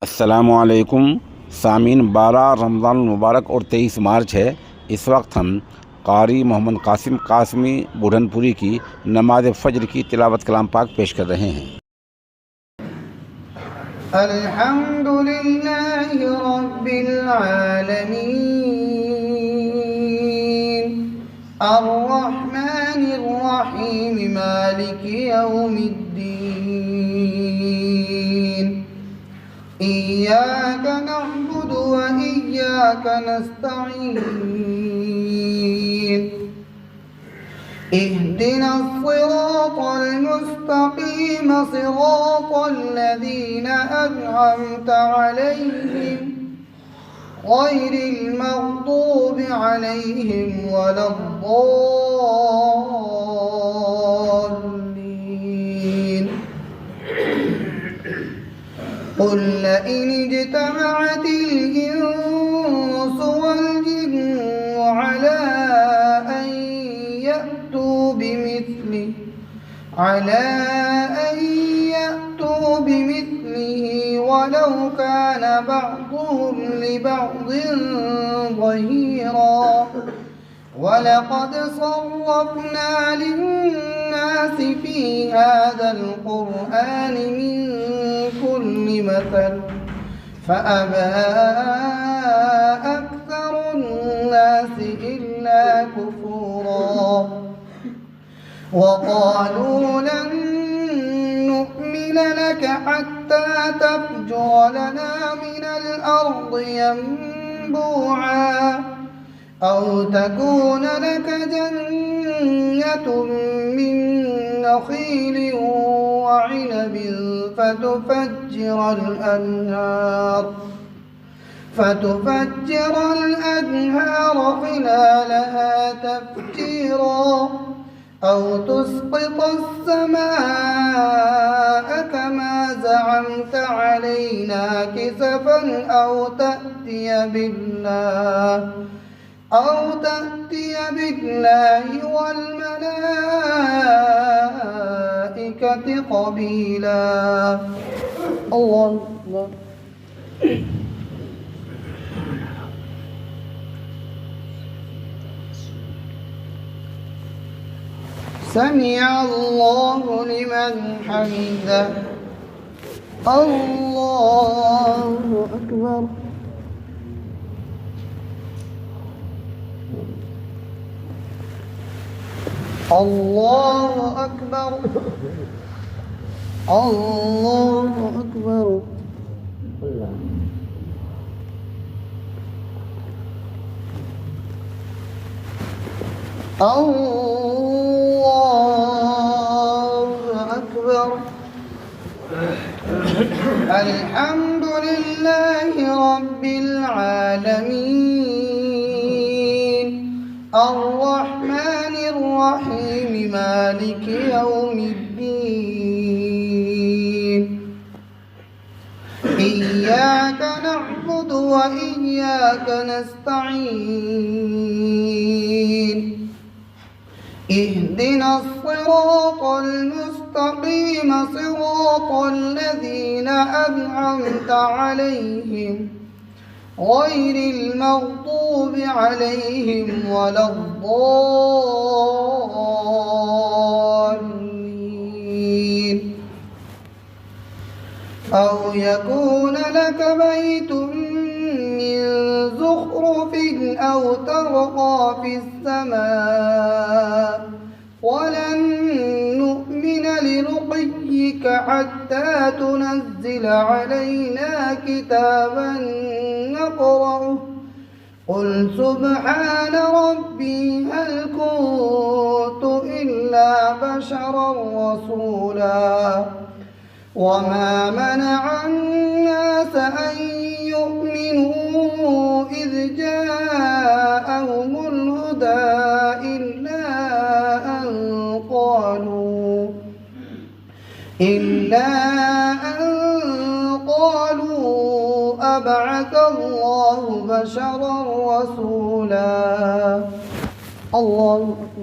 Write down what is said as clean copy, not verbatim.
अस्सलामुअलैकुम सामीन, 12 रमज़ान मुबारक और 23 मार्च है। इस वक्त हम कारी मोहम्मद कासिम कासमी बुढ़नपुरी की नमाज फ़ज्र की तिलावत कलाम पाक पेश कर रहे हैं। अल्हम्दुलिल्लाहि रब्बिल आलमीन अर्रहमानिर रहीम मालिकि यौमिद्दीन इय्याक नअबुदु व इय्याक नस्तईन इहदिनस सिरातल मुस्तक़ीम सिरातल लज़ीना अनअमता अलैहिम गैरिल मग़दूबि अलैहिम वलद्दाल्लीन। قل لئن اجتمعت الإنس والجن على أن يأتوا بمثله ولو كان بعضهم لبعض ظهيرا ولقد صرفنا للناس في هذا القرآن من كل مثل فأبى أكثر الناس إلا كفورا وقالوا لن نؤمن لك حتى تفجر لنا من الأرض ينبوعا أو تكون لك جنة من نخيل وعنب فتفجر الأنهار خلالها تفجيرا أو تسقط السماء كما زعمت علينا كسفا أو تأتي بالله والملائكة قبيلا. الله أكبر. سمع الله لمن حمده. الله أكبر. الله أكبر. الله أكبر. الله أكبر. الحمد لله رب العالمين الرحمن الرحيم مالك يوم الدين إياك نعبد وإياك نستعين اهدنا الصراط المستقيم صراط الذين أنعمت عليهم غير المغضوب عليهم ولا الضالين. أو يكون لك بيت من زخرف أو ترقى في السماء ولن نؤمن لرقيك حتى تنزل علينا كتابا نقرأه قل سبحان ربي هل كنت إلا بشرا رسولا. وما منع الناس أن يؤمنوا إذ جاءهم الهدى إلا أن قالوا أبعث الله بشرا رسولا. الله أكبر.